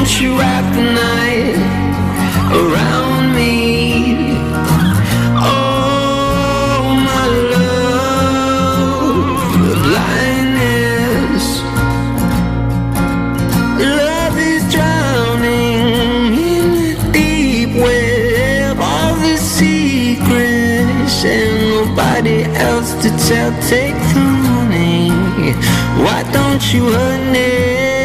won't you wrap the night around me? Oh, my love, the blindness. Love is drowning in a deep web. All the secrets and nobody else to tell. Take the money. Why don't you, honey?